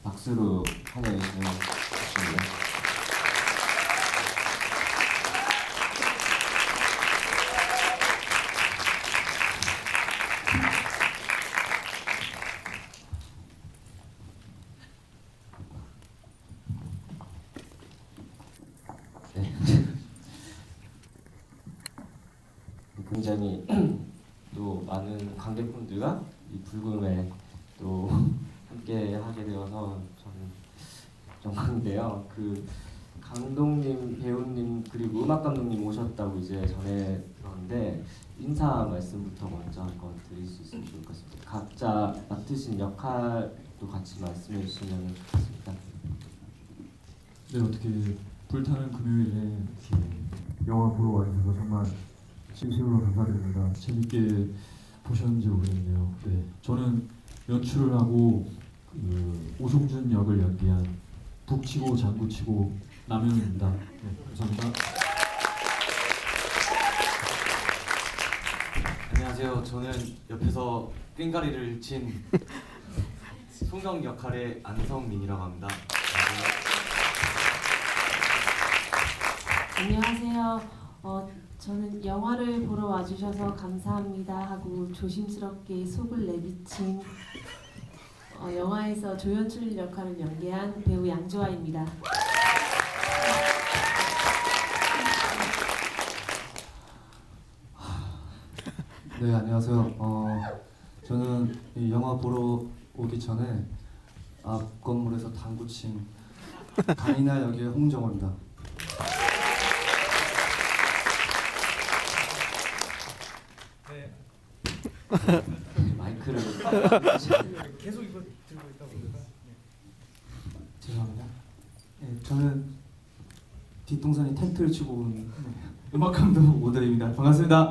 박수로 환영해 주시면 좋겠습니다. 네. 굉장히 또 많은 관객분들과 이 불금에 또 함께 하게 되어서 저는 영광인데요. 그 감독님, 배우님 그리고 음악 감독님 오셨다고 이제 전에 들었는데 인사 말씀부터 먼저 한번 드릴 수 있으면 좋을 것 같습니다. 각자 맡으신 역할도 같이 말씀해 주시면 좋겠습니다. 네, 어떻게 불타는 금요일에 이렇게 영화 보러 와주셔서 정말 진심으로 감사드립니다. 재밌게 보셨는지 모르겠네요. 네, 저는 연출을 하고 그 오송준 역을 연기한 북치고 장구치고 남현입니다. 네, 감사합니다. 안녕하세요. 저는 옆에서 꽹가리를 친 송경 역할의 안성민이라고 합니다. 안녕하세요. 저는 영화를 보러 와주셔서 감사합니다 하고 조심스럽게 속을 내비친 영화에서 조연출 역할을 연기한 배우 양조아입니다. 네, 안녕하세요. 저는 이 영화 보러 오기 전에 앞 건물에서 당구 친 강인하 역의 홍정호입니다. 마이크를 계속 이거 들고 있다 보니까 죄송합니다. 네, 저는 뒷동산에 텐트를 치고 온 음악 감독 오드리입니다. 반갑습니다.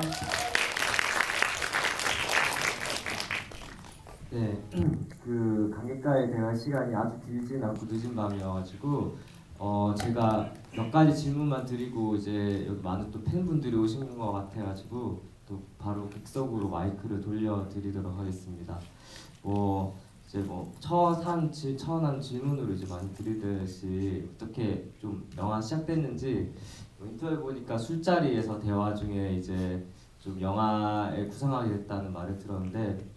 네, 그 관객과의 대화 시간이 아주 길진 않고 늦은 밤이어가지고 제가 몇 가지 질문만 드리고 이제 여기 많은 또 팬분들이 오시는 것 같아가지고 또 바로 객석으로 마이크를 돌려드리도록 하겠습니다. 이제 처한 질문으로 이제 많이 드리듯이 어떻게 좀 영화 시작됐는지 인터뷰 보니까 술자리에서 대화 중에 이제 좀 영화에 구상하게 됐다는 말을 들었는데.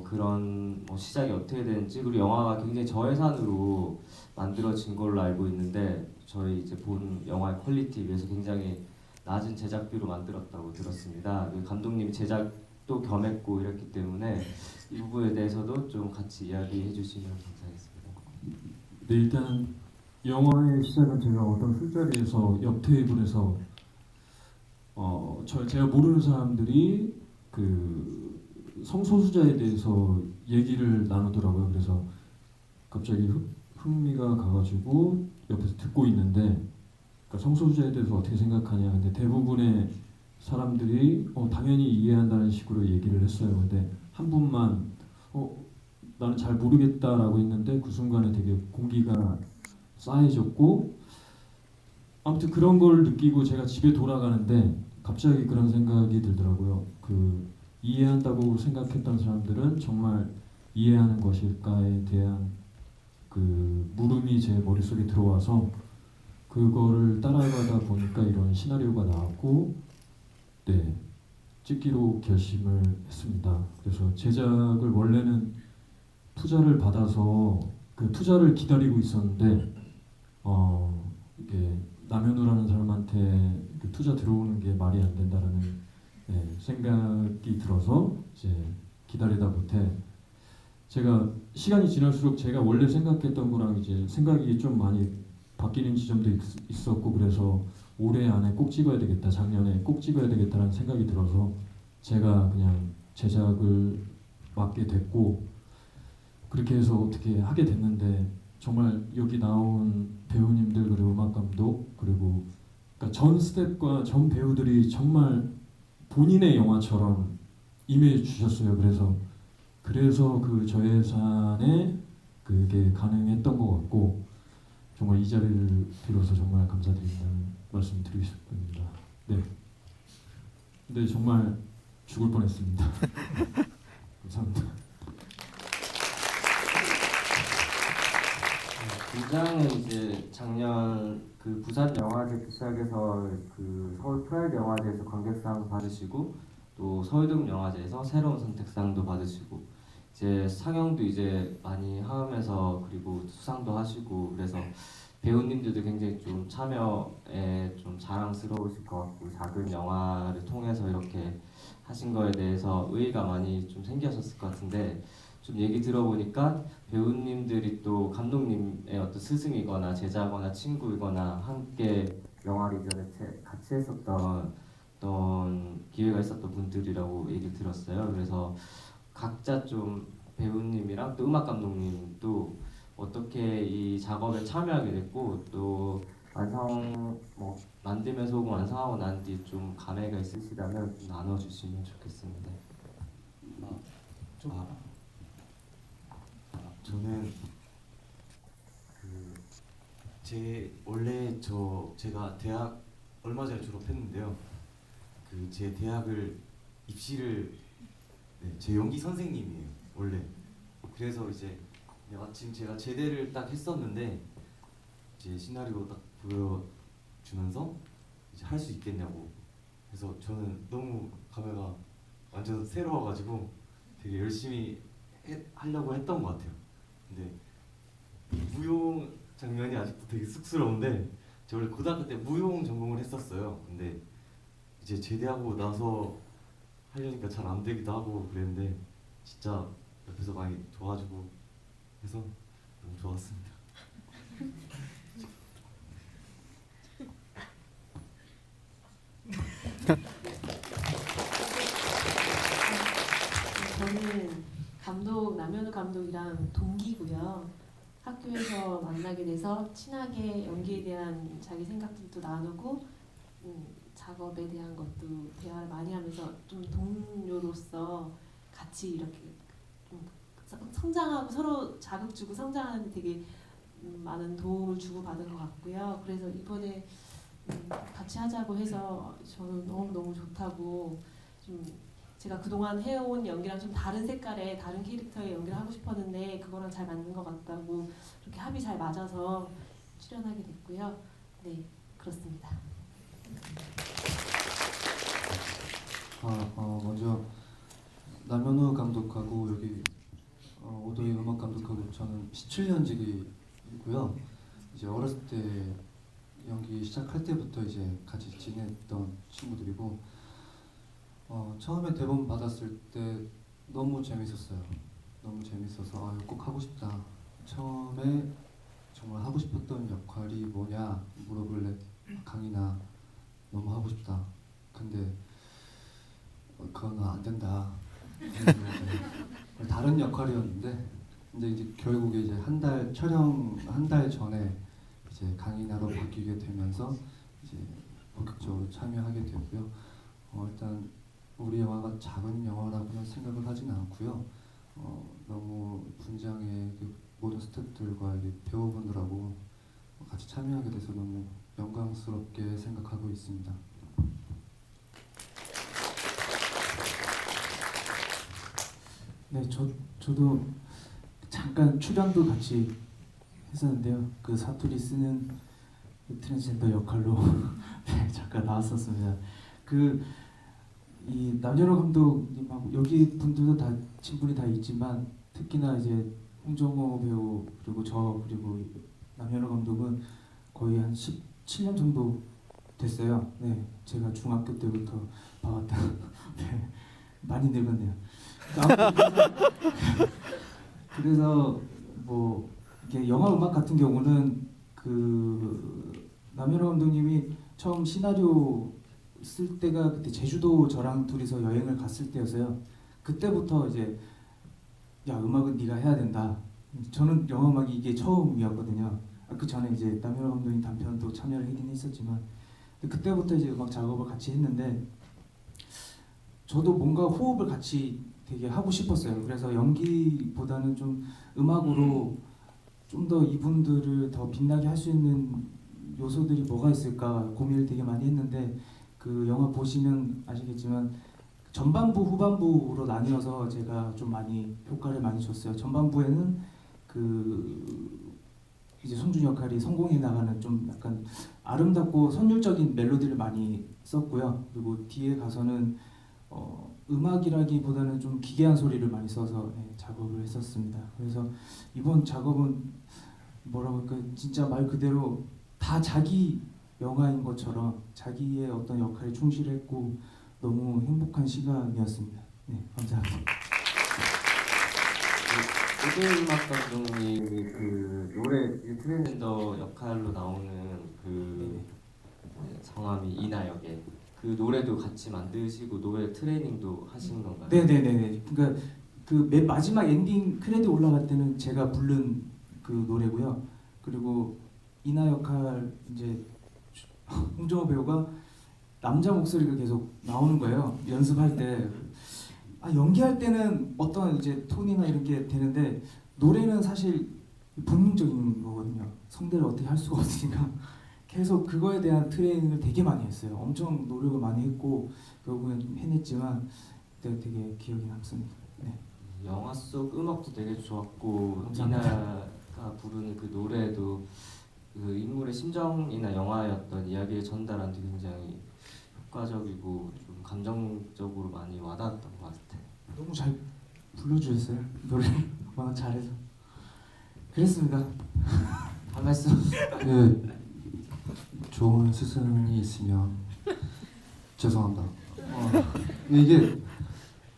그런 시작이 어떻게 되는지 그리고 영화가 굉장히 저예산으로 만들어진 걸로 알고 있는데 저희 이제 본 영화의 퀄리티에 비해서 굉장히 낮은 제작비로 만들었다고 들었습니다. 감독님이 제작도 겸했고 이랬기 때문에 이 부분에 대해서도 좀 같이 이야기해 주시면 감사하겠습니다. 네, 일단 영화의 시작은 제가 어떤 술자리에서 옆 테이블에서 제가 모르는 사람들이 그 성소수자에 대해서 얘기를 나누더라고요. 그래서 갑자기 흥미가 가가지고 옆에서 듣고 있는데 그러니까 성소수자에 대해서 어떻게 생각하냐. 근데 대부분의 사람들이 당연히 이해한다는 식으로 얘기를 했어요. 근데 한 분만 나는 잘 모르겠다라고 했는데 그 순간에 되게 공기가 싸해졌고 아무튼 그런 걸 느끼고 제가 집에 돌아가는데 갑자기 그런 생각이 들더라고요. 이해한다고 생각했던 사람들은 정말 이해하는 것일까에 대한 그 물음이 제 머릿속에 들어와서 그거를 따라가다 보니까 이런 시나리오가 나왔고 네, 찍기로 결심을 했습니다. 그래서 제작을 원래는 투자를 받아서 그 투자를 기다리고 있었는데 이게 남현우라는 사람한테 그 투자 들어오는 게 말이 안 된다라는 생각이 들어서 이제 기다리다 못해 제가 시간이 지날수록 제가 원래 생각했던 거랑 이제 생각이 좀 많이 바뀌는 지점도 있었고 그래서 올해 안에 꼭 찍어야 되겠다, 작년에 꼭 찍어야 되겠다라는 생각이 들어서 제가 그냥 제작을 맡게 됐고 그렇게 해서 어떻게 하게 됐는데 정말 여기 나온 배우님들 그리고 음악 감독 그리고 그러니까 전 스태프과 전 배우들이 정말 본인의 영화처럼 임해 주셨어요. 그래서 그 저예산에 그게 가능했던 것 같고 정말 이 자리를 빌어서 정말 감사드린다는 말씀 드리고 싶습니다. 네. 근데 정말 죽을 뻔했습니다. 감사합니다. 분장은 이제 작년 그 부산 영화제 시작해서 그 서울 프라이드 영화제에서 관객상 받으시고 또 서울동 영화제에서 새로운 선택상도 받으시고 이제 상영도 이제 많이 하면서 그리고 수상도 하시고 그래서 배우님들도 굉장히 좀 참여에 좀 자랑스러우실 것 같고 작은 영화를 통해서 이렇게 하신 거에 대해서 의의가 많이 좀 생기셨을 것 같은데 좀 얘기 들어보니까 배우님들이 또 감독님의 어떤 스승이거나 제자거나 친구이거나 함께 영화를 이전에 같이 했었던 어떤 기회가 있었던 분들이라고 얘기 들었어요. 그래서 각자 좀 배우님이랑 또 음악 감독님도 어떻게 이 작업에 참여하게 됐고 또 완성 뭐 만들면서 혹은 완성하고 난 뒤 좀 감회가 있으시다면 좀 나눠주시면 좋겠습니다. 저는 원래 제가 대학 얼마 전에 졸업했는데요. 그 제 대학을 입시를 제 연기 선생님이에요 원래. 그래서 이제 마침 제가 제대를 딱 했었는데 이제 시나리오 딱 보여주면서 이제 할 수 있겠냐고. 그래서 저는 너무 감회가 완전 새로워가지고 되게 열심히 하려고 했던 것 같아요. 근데 무용 장면이 아직도 되게 쑥스러운데 제가 원래 고등학교 때 무용 전공을 했었어요. 근데 이제 제대하고 나서 하려니까 잘 안 되기도 하고 그랬는데 진짜 옆에서 많이 도와주고 해서 너무 좋았습니다. 저는 감독 남현우 감독이랑 동기고요. 학교에서 만나게 돼서 친하게 연기에 대한 자기 생각들도 나누고 작업에 대한 것도 대화를 많이 하면서 좀 동료로서 같이 이렇게 좀 성장하고 서로 자극 주고 성장하는 데 되게 많은 도움을 주고 받은 것 같고요. 그래서 이번에 같이 하자고 해서 저는 너무 좋다고 좀 제가 그동안 해온 연기랑 좀 다른 색깔의 다른 캐릭터의 연기를 하고 싶었는데 그거랑 잘 맞는 것 같다고 이렇게 합이 잘 맞아서 출연하게 됐고요. 네, 그렇습니다. 먼저 남현우 감독하고 여기 오도희 음악 감독하고 저는 17년지기고요. 이제 어렸을 때 연기 시작할 때부터 이제 같이 지냈던 친구들이고 처음에 대본 받았을 때 너무 재밌었어요. 너무 재밌어서 이거 꼭 하고 싶다. 처음에 정말 하고 싶었던 역할이 뭐냐 물어볼래 강인아 너무 하고 싶다. 근데 그건 안 된다. 다른 역할이었는데 근데 이제 결국에 이제 촬영 한 달 전에 이제 강인아로 바뀌게 되면서 이제 본격적으로 참여하게 되고요. 일단 우리 영화가 작은 영화라고는 생각을 하진 않고요. 너무 분장의 그 모든 스태프들과 배우분들하고 같이 참여하게 돼서 너무 영광스럽게 생각하고 있습니다. 네, 저도 잠깐 출연도 같이 했었는데요. 그 사투리 쓰는 그 트랜스젠더 역할로 네, 잠깐 나왔었습니다. 이 남현우 감독님하고 여기 분들도 다 친분이 다 있지만 특히나 이제 홍정호 배우 그리고 저 그리고 남현우 감독은 거의 한 17년 정도 됐어요. 네, 제가 중학교 때부터 봐왔다. 네, 많이 늙었네요. 그래서 뭐 이게 영화 음악 같은 경우는 그 남현우 감독님이 처음 시나리오 쓸 때가 그때 제주도 저랑 둘이서 여행을 갔을 때였어요. 그때부터 이제 야 음악은 네가 해야 된다. 저는 영화 음악이 이게 처음이었거든요. 그 전에 이제 남현우 감독님 단편도 참여를 하긴 했었지만 그때부터 이제 음악 작업을 같이 했는데 저도 뭔가 호흡을 같이 되게 하고 싶었어요. 그래서 연기보다는 좀 음악으로 좀 더 이분들을 더 빛나게 할 수 있는 요소들이 뭐가 있을까 고민을 되게 많이 했는데 그 영화 보시면 아시겠지만 전반부 후반부로 나뉘어서 제가 좀 많이 효과를 많이 줬어요. 전반부에는 그 이제 이성준 역할이 성공해 나가는 좀 약간 아름답고 선율적인 멜로디를 많이 썼고요. 그리고 뒤에 가서는 음악이라기보다는 좀 기괴한 소리를 많이 써서 작업을 했었습니다. 그래서 이번 작업은 뭐라고 할까, 진짜 말 그대로 다 자기 영화인 것처럼 자기의 어떤 역할에 충실했고 너무 행복한 시간이었습니다. 네, 감사합니다. 오대음악 감독님이 그 노래 트랜스젠더 역할로 나오는 그 성함이 이나역의 그 노래도 같이 만드시고 노래 트레이닝도 하신 건가요? 네네네네. 그러니까 그 맨 마지막 엔딩 크레딧 올라갈 때는 제가 부른 그 노래고요. 그리고 이나 역할 이제 홍정호 배우가 남자 목소리가 계속 나오는 거예요. 연습할 때. 연기할 때는 어떤 이제 톤이나 이런 게 되는데 노래는 사실 본능적인 거거든요. 성대를 어떻게 할 수가 없으니까 계속 그거에 대한 트레이닝을 되게 많이 했어요. 엄청 노력을 많이 했고 결국엔 좀 해냈지만 그때 되게 기억이 남습니다. 네. 영화 속 음악도 되게 좋았고 감사합니다. 이나가 부르는 그 노래도 그 인물의 심정이나 영화였던 이야기를 전달하는 데 굉장히 효과적이고 좀 감정적으로 많이 와닿았던 것 같아요. 너무 잘 불러주셨어요. 노래를 워낙 잘해서 그랬습니다. 한 말씀. 네, 좋은 스승이 있으면 죄송합니다. 이게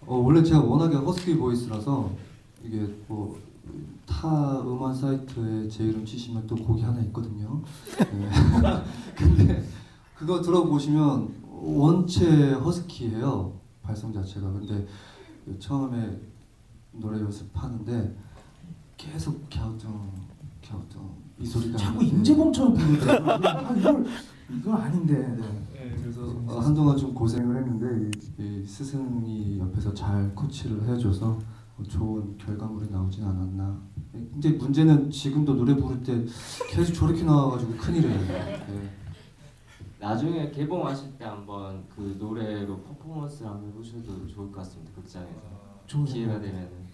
원래 제가 워낙에 허스키 보이스라서 이게 뭐 타 음원 사이트에 제 이름 치시면 또 곡이 하나 있거든요. 네. 근데 그거 들어보시면 원체 허스키예요, 발성 자체가. 근데 처음에 노래 연습하는데 계속 갸우뚱 이 소리가 자꾸 나는데 임재범처럼 부르더라고요. 이건 아닌데. 네. 그래서 한동안 좀 고생을 했는데 이 스승이 옆에서 잘 코치를 해줘서 좋은 결과물이 나오진 않았나. 근데 문제는 지금도 노래 부를 때 계속 저렇게 나와가지고 큰일이에요. 네. 나중에 개봉하실 때 한번 그 노래로 퍼포먼스를 한번 해보셔도 좋을 것 같습니다. 극장에서 좋은 기회가 생각. 되면은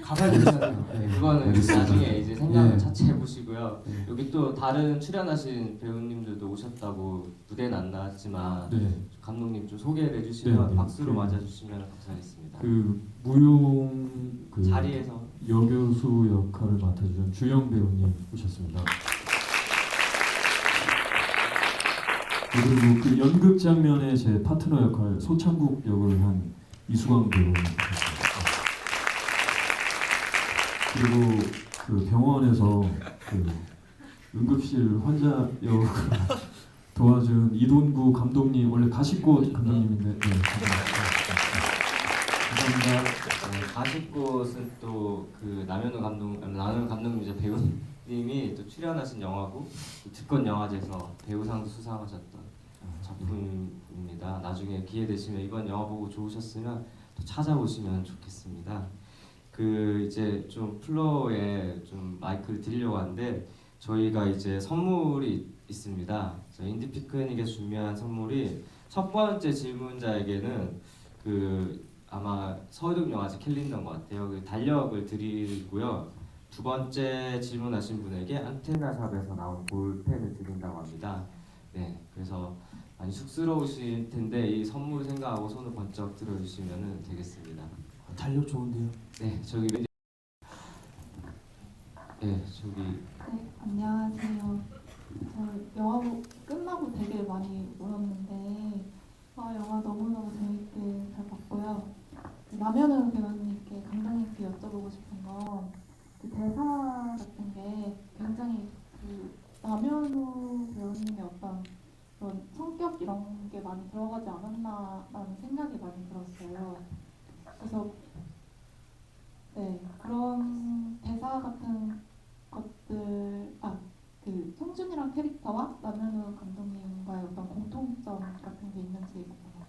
가봐야 되잖아요. 네, 그거는 알겠습니다. 나중에 이제 생각을 네. 차치해 보시고요. 네. 여기 또 다른 출연하신 배우님들도 오셨다고 무대는 안 나왔지만 네. 감독님 좀 소개를 해주시면 네, 네. 박수로 그- 맞아주시면 감사하겠습니다. 그 무용 그 자리에서 여교수 역할을 맡아주신 주영 배우님 오셨습니다. 그리고 그 연극 장면에 제 파트너 역할 소창국 역을 한 이수광 배우님 오셨습니다. 그리고 그 병원에서 그 응급실 환자 역을 도와준 이돈구 감독님, 원래 가십꽃 감독님인데 네, 감사합니다. 가십꽃은 또 그 남현우 감독님 이제 배우님이 또 출연하신 영화고 그 특권 영화제에서 배우상도 수상하셨던 작품입니다. 나중에 기회 되시면 이번 영화 보고 좋으셨으면 또 찾아보시면 좋겠습니다. 그 이제 좀 플로어에 좀 마이크를 드리려고 하는데 저희가 이제 선물이 있습니다. 저희 인디 피크닉에 준비한 선물이 첫 번째 질문자에게는 그 아마 서울동영화제 캘린더인 것 같아요. 그 달력을 드리고요. 두 번째 질문하신 분에게 안테나샵에서 나온 볼펜을 드린다고 합니다. 네, 그래서 많이 쑥스러우실 텐데 이 선물 생각하고 손을 번쩍 들어주시면 되겠습니다. 달력 좋은데요. 네, 저기 네, 저기 네, 안녕하세요. 저 영화 끝나고 되게 많이 울었는데 영화 너무너무 재밌게 잘 봤고요. 남현우 배우님께 감독님께 여쭤보고 싶은 건 그 대사 같은 게 굉장히 그 남현우 배우님의 어떤 그런 성격 이런 게 많이 들어가지 않았나라는 생각이 많이 들었어요. 그래서 네, 그런 대사 같은 것들, 그 성준이랑 캐릭터와 남현우 감독님과의 어떤 공통점 같은 게 있는지 궁금해요.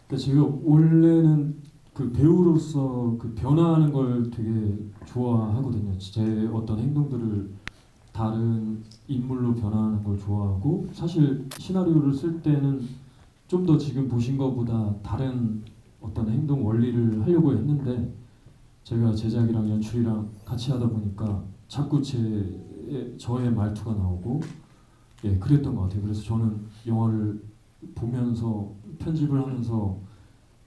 그러니까 제가 원래는 그 배우로서 그 변화하는 걸 되게 좋아하거든요. 제 어떤 행동들을 다른 인물로 변화하는 걸 좋아하고 사실 시나리오를 쓸 때는 좀 더 지금 보신 것보다 다른 어떤 행동 원리를 하려고 했는데 제가 제작이랑 연출이랑 같이 하다 보니까 자꾸 저의 말투가 나오고 예 그랬던 것 같아요. 그래서 저는 영화를 보면서 편집을 하면서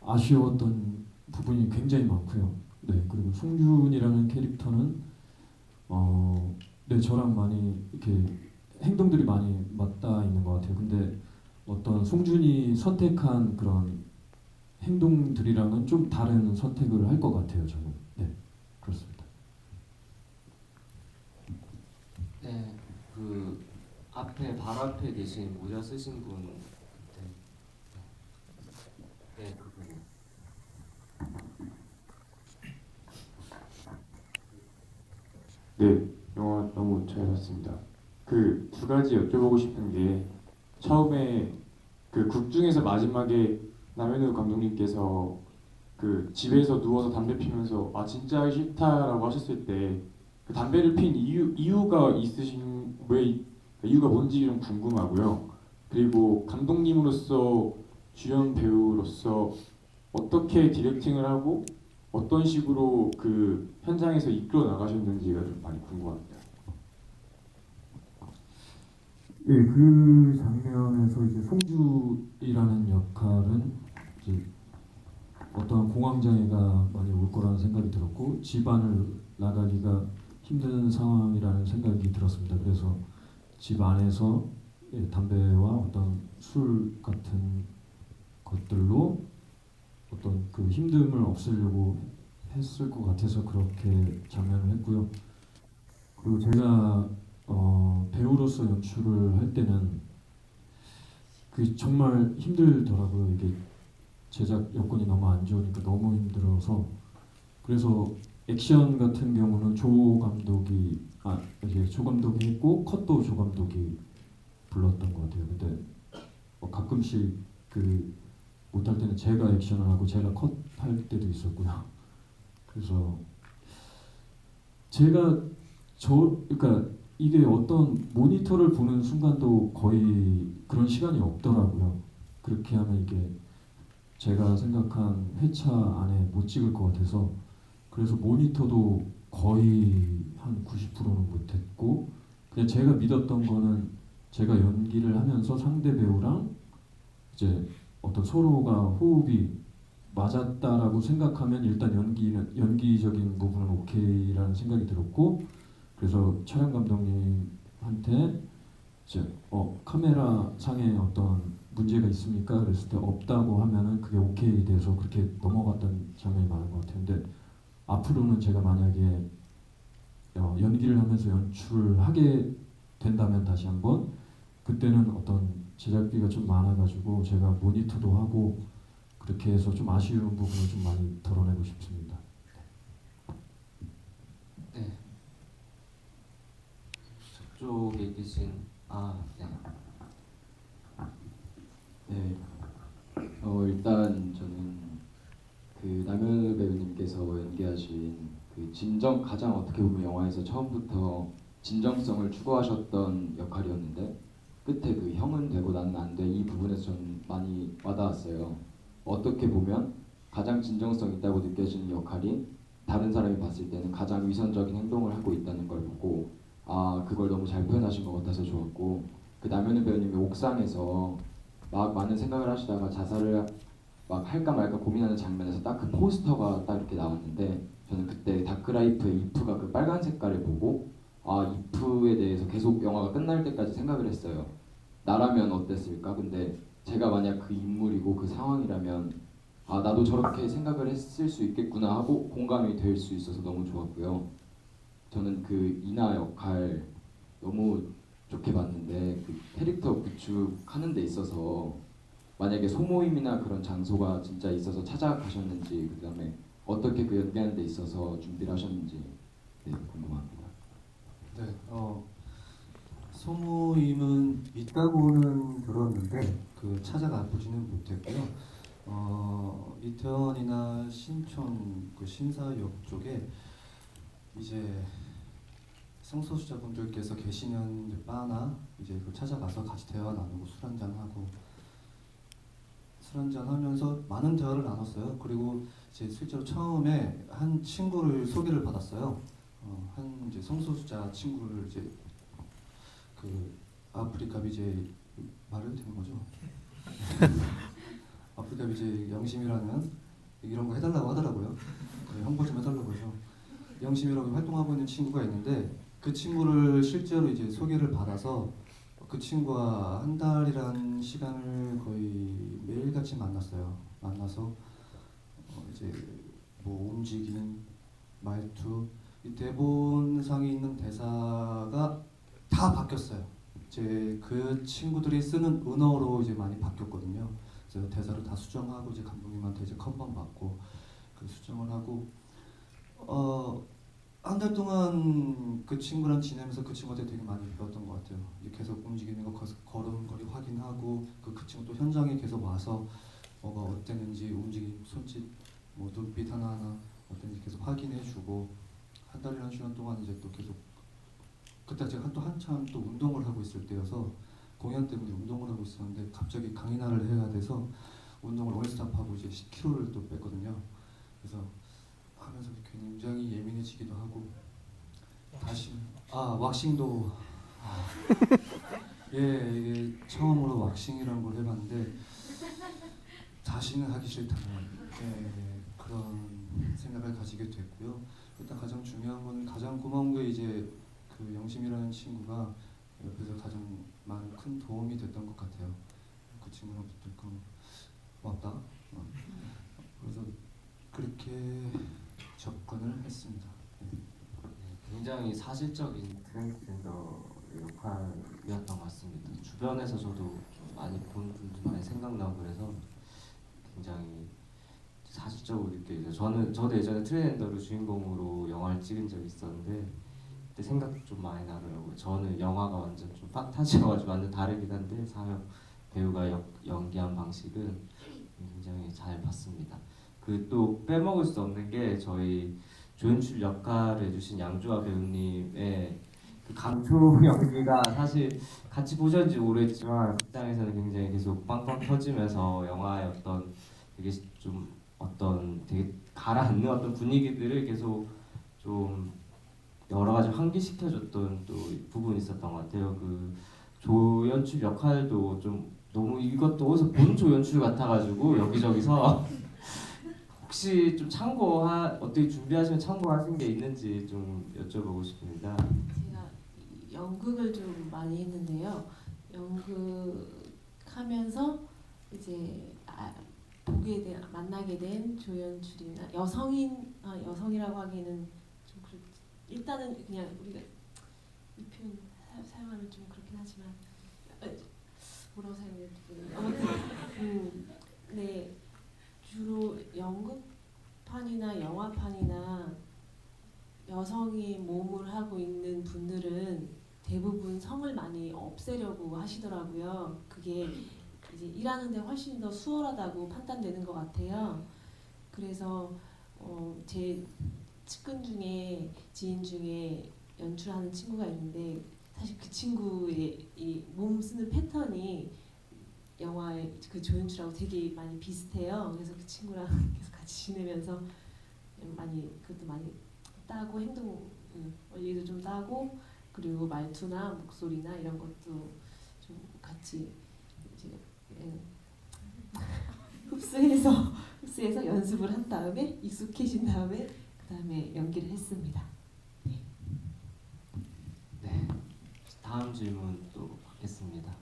아쉬웠던 부분이 굉장히 많고요. 네 그리고 송준이라는 캐릭터는 네 저랑 많이 이렇게 행동들이 많이 맞닿아 있는 것 같아요. 근데 어떤 송준이 선택한 그런 행동들이랑은 좀 다른 선택을 할 것 같아요. 저는 네 그렇습니다. 네, 그 앞에 바로 앞에 계신 모자 쓰신 분, 네, 그분이요. 네, 영화 너무 잘 봤습니다. 그 두 가지 여쭤보고 싶은 게 처음에 그 극 중에서 마지막에 남현우 감독님께서 그 집에서 누워서 담배 피면서 아 진짜 하기 싫다라고 하셨을 때 그 담배를 핀 이유가 있으신 이유가 뭔지 좀 궁금하고요. 그리고 감독님으로서 주연 배우로서 어떻게 디렉팅을 하고 어떤 식으로 그 현장에서 이끌어 나가셨는지가 좀 많이 궁금합니다. 예, 그 장면에서 이제 송주이라는 역할은 이제 어떤 공황장애가 많이 올 거라는 생각이 들었고 집안을 나가기가 힘든 상황이라는 생각이 들었습니다. 그래서 집 안에서 예, 담배와 어떤 술 같은 것들로 어떤 그 힘듦을 없애려고 했을 것 같아서 그렇게 장면을 했고요. 그리고 제가 배우로서 연출을 할 때는 그 정말 힘들더라고요. 이게 제작 여건이 너무 안 좋으니까 너무 힘들어서 그래서 액션 같은 경우는 이제 조 감독이 했고 컷도 조 감독이 불렀던 것 같아요. 근데 가끔씩 그 못할 때는 제가 액션을 하고 제가 컷 할 때도 있었고요. 그래서 그러니까 이게 어떤 모니터를 보는 순간도 거의 그런 시간이 없더라고요. 그렇게 하면 이게 제가 생각한 회차 안에 못 찍을 것 같아서 그래서 모니터도 거의 한 90%는 못했고 그냥 제가 믿었던 거는 제가 연기를 하면서 상대 배우랑 이제 어떤 서로가 호흡이 맞았다라고 생각하면 일단 연기적인 부분은 오케이라는 생각이 들었고 그래서 촬영 감독님한테 이제 카메라 상에 어떤 문제가 있습니까? 그랬을 때 없다고 하면은 그게 오케이 돼서 그렇게 넘어갔던 장면이 많은 것 같아요. 근데 앞으로는 제가 만약에 연기를 하면서 연출을 하게 된다면 다시 한번 그때는 어떤 제작비가 좀 많아가지고 제가 모니터도 하고 그렇게 해서 좀 아쉬운 부분을 좀 많이 덜어내고 싶습니다. 네. 저쪽에 계신 네. 네. 일단 저는 그 남현우 배우님께서 연기하신 그 가장 어떻게 보면 영화에서 처음부터 진정성을 추구하셨던 역할이었는데 끝에 그 형은 되고 나는 안 돼 이 부분에서 전 많이 와닿았어요. 어떻게 보면 가장 진정성 있다고 느껴지는 역할이 다른 사람이 봤을 때는 가장 위선적인 행동을 하고 있다는 걸 보고 그걸 너무 잘 표현하신 것 같아서 좋았고 그 남현우 배우님이 옥상에서 막 많은 생각을 하시다가 자살을 막 할까 말까 고민하는 장면에서 딱 그 포스터가 딱 이렇게 나왔는데 저는 그때 다크라이프의 이프가 그 빨간 색깔을 보고 이프에 대해서 계속 영화가 끝날 때까지 생각을 했어요. 나라면 어땠을까? 근데 제가 만약 그 인물이고 그 상황이라면 나도 저렇게 생각을 했을 수 있겠구나 하고 공감이 될 수 있어서 너무 좋았고요. 저는 그 이나 역할 너무 좋게 봤는데 그 캐릭터 구축하는 데 있어서 만약에 소모임이나 그런 장소가 진짜 있어서 찾아가셨는지 그다음에 어떻게 그 연기하는 데 있어서 준비를 하셨는지 궁금합니다. 네, 소모임은 있다고는 들었는데 그 찾아가 보지는 못했고요. 이태원이나 신촌 그 신사역 쪽에 이제 성소수자분들께서 계시는 이제 바나 이제 그 찾아가서 같이 대화 나누고 술 한잔 하고 술 한잔 하면서 많은 대화를 나눴어요. 그리고 이제 실제로 처음에 한 친구를 소개를 받았어요. 한 이제 성소수자 친구를 이제 그 아프리카 BJ 말해도 되는 거죠? 아프리카 BJ 영심이라는 이런 거 해달라고 하더라고요. 홍보 좀 해달라고 해서 영심이라고 활동하고 있는 친구가 있는데 그 친구를 실제로 이제 소개를 받아서 그 친구와 한 달이라는 시간을 거의 매일같이 만났어요. 만나서 이제 뭐 움직임, 말투, 이 대본상에 있는 대사가 다 바뀌었어요. 이제 그 친구들이 쓰는 은어로 이제 많이 바뀌었거든요. 그래서 대사를 다 수정하고 이제 감독님한테 이제 컨펌 받고 그 수정을 하고 한 달 동안 그 친구랑 지내면서 그 친구한테 되게 많이 배웠던 것 같아요. 이제 계속 움직이는 거 걸음걸이 확인하고 그 친구 또 현장에 계속 와서 뭐가 어땠는지 움직임, 손짓, 뭐 눈빛 하나하나 어땠는지 계속 확인해주고 한 달이라는 시간 동안 이제 또 계속 그때 제가 또 한참 또 운동을 하고 있을 때여서 공연 때문에 운동을 하고 있었는데 갑자기 강인화를 해야 돼서 운동을 원스톱하고 이제 10kg를 또 뺐거든요. 그래서 하면서 굉장히 예민해지기도 하고 다시 왁싱도 예 이게 처음으로 왁싱이라는 걸 해봤는데 다시는 하기 싫다는 그런 생각을 가지게 됐고요. 일단 가장 중요한 건 가장 고마운 게 이제 그 영심이라는 친구가 옆에서 가장 많은 큰 도움이 됐던 것 같아요. 그 친구로부터 고맙다. 그래서 그렇게 접근을 했습니다. 굉장히 사실적인 트랜스젠더 역할이었던 것 같습니다. 주변에서 저도 좀 많이 본 분도 많이 생각나고 그래서 굉장히 사실적으로 느껴져요. 저도 예전에 트랜스젠더를 주인공으로 영화를 찍은 적이 있었는데 그때 생각도 좀 많이 나더라고요. 저는 영화가 완전 좀 판타지여가지고 완전 다르긴 한데 사역 배우가 연기한 방식은 굉장히 잘 봤습니다. 그 또 빼먹을 수 없는 게 저희 조연출 역할을 해주신 양조아 배우님의 그 감초 연기가 사실 같이 보셨는지 모르겠지만 극장에서는 굉장히 계속 빵빵 터지면서 영화의 어떤 되게 좀 어떤 되게 가라앉는 어떤 분위기들을 계속 좀 여러 가지 환기시켜줬던 또 부분이 있었던 것 같아요. 그 조연출 역할도 좀 너무 이것도 어디서 본 조연출 같아가지고 여기저기서 혹시 좀 어떻게 준비하시면 참고하신 게 있는지 좀 여쭤보고 싶습니다. 제가 연극을 좀 많이 했는데요. 연극하면서 이제 만나게 된 조연출이나 여성이라고 하기에는 좀 일단은 그냥 우리가 이 표현 사용하면 좀 그렇긴 하지만 뭐라고 사용해야 되지? 아무튼 네. 주로 연극판이나 영화판이나 여성이 몸을 하고 있는 분들은 대부분 성을 많이 없애려고 하시더라고요. 그게 이제 일하는데 훨씬 더 수월하다고 판단되는 것 같아요. 그래서 제 측근 중에 지인 중에 연출하는 친구가 있는데 사실 그 친구의 이 몸 쓰는 패턴이 영화의 그 조연출하고 되게 많이 비슷해요. 그래서 그 친구랑 계속 같이 지내면서 그것도 많이 따고 행동 원리도 좀 따고 그리고 말투나 목소리나 이런 것도 좀 같이 이제 흡수해서 연습을 한 다음에 익숙해진 다음에 그 다음에 연기를 했습니다. 네. 다음 질문 또 받겠습니다.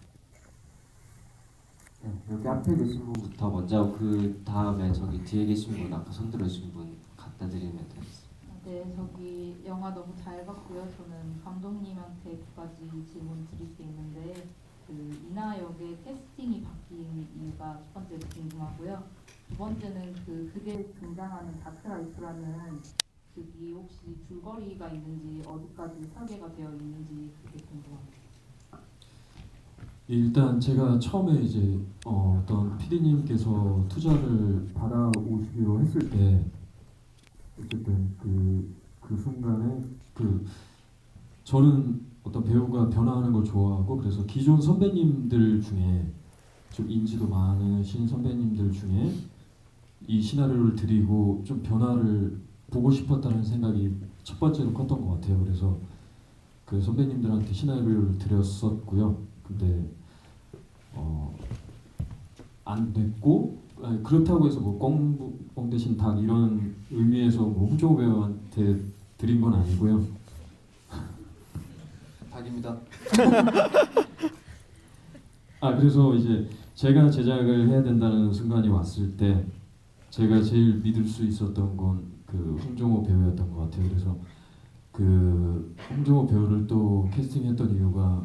네, 여기 앞에 계신 분부터 먼저 그 다음에 저기 뒤에 계신 분 아까 손 들어주신 분 갖다 드리면 되겠습니다. 네, 저기 영화 너무 잘 봤고요. 저는 감독님한테 두 가지 질문 드릴 게 있는데 그 이나 역의 캐스팅이 바뀐 이유가 첫 번째로 궁금하고요. 두 번째는 그게 등장하는 다크라이프라는 그게 혹시 줄거리가 있는지 어디까지 설계가 되어 있는지 그게 궁금합니다. 일단 제가 처음에 이제 어떤 PD님께서 투자를 받아오시기로 했을 때 어쨌든 그 순간에 저는 어떤 배우가 변화하는 걸 좋아하고 그래서 기존 선배님들 중에 좀 인지도 많으신 선배님들 중에 이 시나리오를 드리고 좀 변화를 보고 싶었다는 생각이 첫 번째로 컸던 것 같아요. 그래서 그 선배님들한테 시나리오를 드렸었고요. 근데 안 됐고, 아니, 그렇다고 해서 뭐 꽁 대신 닭 이런 의미에서 뭐 홍정호 배우한테 드린 건 아니고요. 닭입니다. 그래서 이제 제가 제작을 해야 된다는 순간이 왔을 때 제가 제일 믿을 수 있었던 건 그 홍정호 배우였던 것 같아요. 그래서 그 홍정호 배우를 또 캐스팅했던 이유가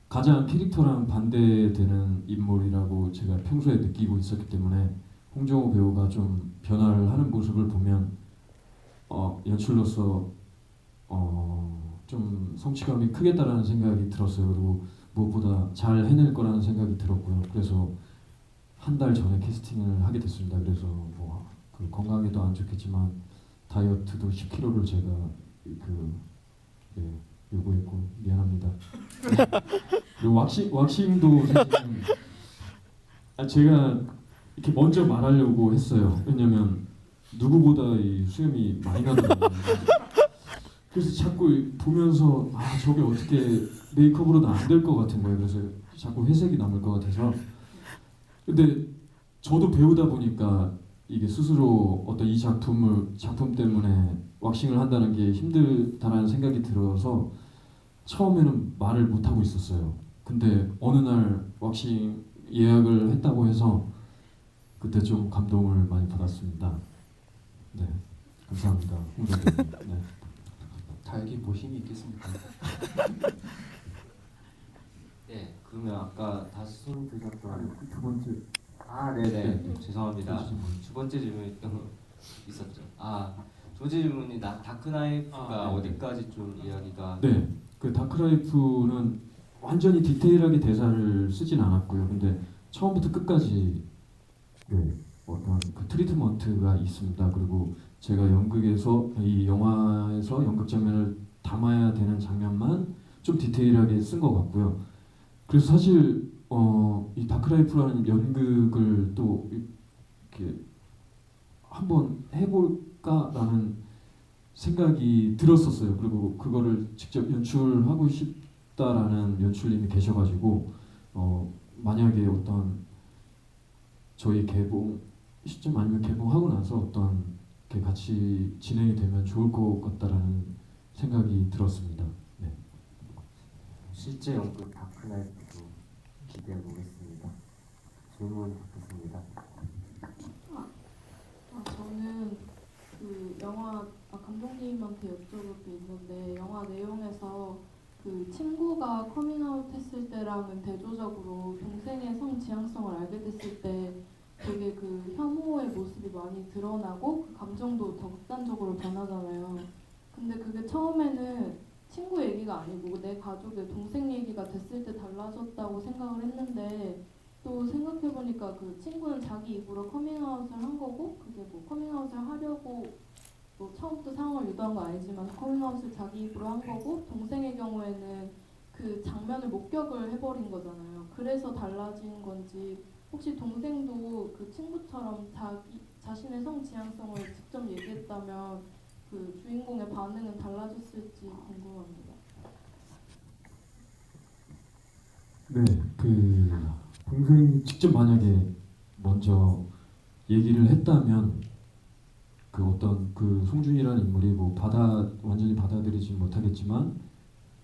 가장 캐릭터랑 반대되는 인물이라고 제가 평소에 느끼고 있었기 때문에 홍정호 배우가 좀 변화를 하는 모습을 보면 연출로서 좀 성취감이 크겠다라는 생각이 들었어요. 그리고 무엇보다 잘 해낼 거라는 생각이 들었고요. 그래서 한 달 전에 캐스팅을 하게 됐습니다. 그래서 뭐 그 건강에도 안 좋겠지만 다이어트도 10kg를 제가 요구했고 미안합니다. 그리고 왁싱도 사실은 제가 이렇게 먼저 말하려고 했어요. 왜냐면 누구보다 이 수염이 많이 나더라고요. 그래서 자꾸 보면서 저게 어떻게 메이크업으로는 안 될 것 같은 거예요. 그래서 자꾸 회색이 남을 것 같아서. 근데 저도 배우다 보니까 이게 스스로 어떤 이 작품 때문에 왁싱을 한다는 게 힘들다라는 생각이 들어서 처음에는 말을 못 하고 있었어요. 근데 어느 날 왁싱 예약을 했다고 해서 그때 좀 감동을 많이 받았습니다. 네, 감사합니다. 네. 닭이 뭐 힘이 있겠습니까? 네, 그러면 아까 다시 손 드셨던 두 번째. 네네. 죄송합니다. 두 번째 질문이 또 있었죠. 두 번째 질문이 다크나이프가 어디까지 좀 이야기가? 네, 그 다크라이프는 완전히 디테일하게 대사를 쓰진 않았고요. 근데 처음부터 끝까지 어떤 그 트리트먼트가 있습니다. 그리고 제가 연극에서 이 영화에서 연극 장면을 담아야 되는 장면만 좀 디테일하게 쓴 것 같고요. 그래서 사실 이 다크라이프라는 연극을 또 이렇게 한번 해볼까라는 생각이 들었었어요. 그리고 그거를 직접 연출하고 싶다라는 연출님이 계셔가지고 만약에 어떤 저희 개봉 시점 아니면 개봉하고 나서 어떤 게 같이 진행이 되면 좋을 것 같다라는 생각이 들었습니다. 네. 실제 연극 다크나이프도 기대해 보겠습니다. 질문 듣겠습니다. 저는 그 영화 감독님한테 여쭤볼 게 있는데 영화 내용에서 그 친구가 커밍아웃 했을 때랑은 대조적으로 동생의 성 지향성을 알게 됐을 때 되게 그 혐오의 모습이 많이 드러나고 그 감정도 더 극단적으로 변하잖아요. 근데 그게 처음에는 친구 얘기가 아니고 내 가족의 동생 얘기가 됐을 때 달라졌다고 생각을 했는데 또 생각해보니까 그 친구는 자기 입으로 커밍아웃을 한 거고 그게 뭐 커밍아웃을 하려고 뭐 처음부터 상황을 유도한 건 아니지만 커밍아웃을 자기 입으로 한 거고 동생의 경우에는 그 장면을 목격을 해버린 거잖아요. 그래서 달라진 건지 혹시 동생도 그 친구처럼 자신의 성 지향성을 직접 얘기했다면 그 주인공의 반응은 달라졌을지 궁금합니다. 네, 그 동생이 직접 만약에 먼저 얘기를 했다면 그 어떤 그 송준이라는 인물이 뭐 완전히 받아들이지 못하겠지만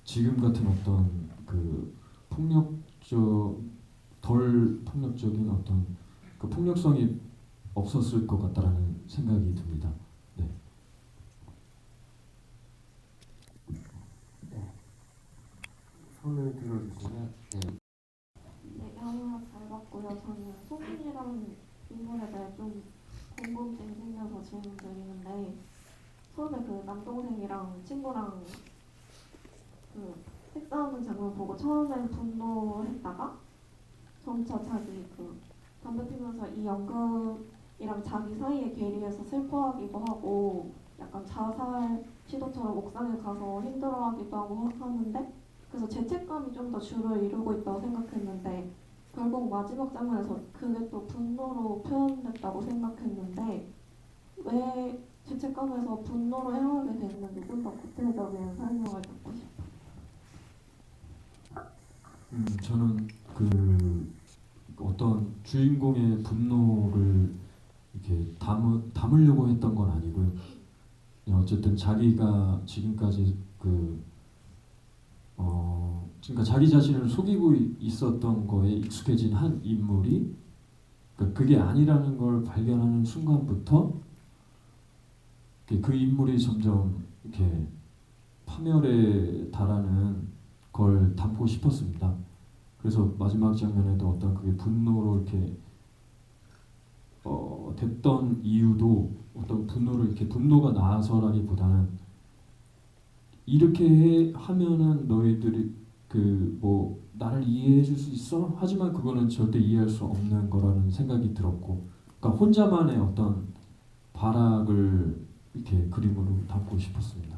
지금 같은 어떤 그 덜 폭력적인 어떤 그 폭력성이 없었을 것 같다라는 생각이 듭니다. 네. 손을 들어주시면 네, 영화 잘 봤고요. 저는 소빈이라는 인물에 대해 좀 궁금증이 생겨서 질문 드리는데 처음에 그 남동생이랑 친구랑 그 식사하는 장면 보고 처음엔 분노했다가 점차 자기 그 담배 피면서 이 연극이랑 자기 사이에 괴리해서 슬퍼하기도 하고 약간 자살 시도처럼 옥상에 가서 힘들어하기도 하고 하는데 그래서 죄책감이 좀 더 주를 이루고 있다고 생각했는데 결국 마지막 장면에서 그게 또 분노로 표현됐다고 생각했는데 왜 죄책감에서 분노로 향하게 됐는지 좀 더 구체적인 설명을 듣고 싶어요. 저는 그 어떤 주인공의 분노를 이렇게 담으려고 했던 건 아니고요. 그냥 어쨌든 자기가 지금까지 그러니까 자기 자신을 속이고 있었던 거에 익숙해진 한 인물이 그러니까 그게 아니라는 걸 발견하는 순간부터 그 인물이 점점 이렇게 파멸에 달하는 걸 담고 싶었습니다. 그래서 마지막 장면에도 어떤 그게 분노로 이렇게 됐던 이유도 어떤 분노를 이렇게 분노가 나서라기보다는 이렇게 하면은 너희들이 뭐 나를 이해해 줄 수 있어? 하지만 그거는 절대 이해할 수 없는 거라는 생각이 들었고, 그러니까 혼자만의 어떤 발악을 이렇게 그림으로 담고 싶었습니다.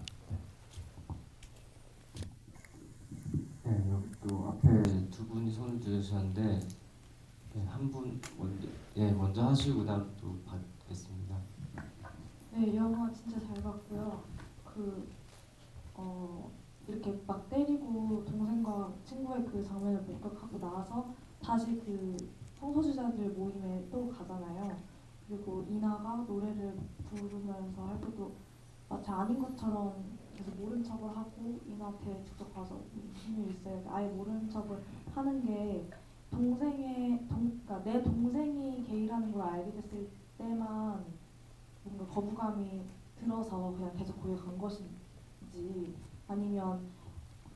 네, 여기 또 앞에 두 분이 손을 들으셨는데 네, 한 분 먼저 하시고 그다음 또 받겠습니다. 네, 영화 진짜 잘 봤고요. 이렇게 막 때리고 동생과 친구의 그 장면을 목격하고 나서 다시 그 성소수자들 모임에 또 가잖아요. 그리고 이나가 노래를 부르면서 할 때도 마치 아닌 것처럼 계속 모른 척을 하고 이나한테 직접 가서 무슨 일 있어요? 아예 모른 척을 하는 게 그러니까 내 동생이 게이라는 걸 알게 됐을 때만 뭔가 거부감이 들어서 그냥 계속 거기 간 것인지 아니면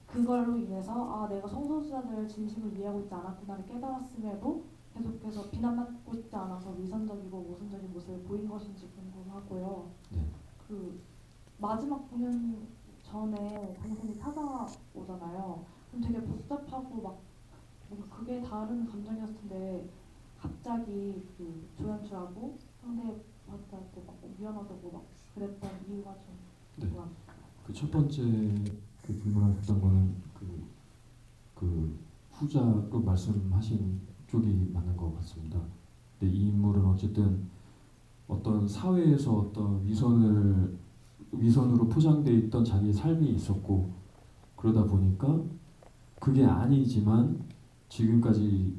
그걸로 인해서 내가 성소수자들을 진심으로 이해하고 있지 않았구나를 깨달았음에도 계속해서 비난받고 싶지 않아서 위선적이고 모순적인 모습을 보인 것인지 궁금하고요. 네. 그 마지막 공연 전에 동생이 찾아오잖아요. 그럼 되게 복잡하고 막 뭔가 그게 다른 감정이었을 텐데 갑자기 그 조연출하고 상대한테 막 미안하다고 막 그랬던 이유가 좀 네. 궁금합니다. 그 첫 번째 그 불문하셨던 거는 그 후자로 말씀하신 쪽이 맞는 것 같습니다. 근데 이 인물은 어쨌든 어떤 사회에서 어떤 위선으로 포장돼 있던 자기의 삶이 있었고 그러다 보니까 그게 아니지만 지금까지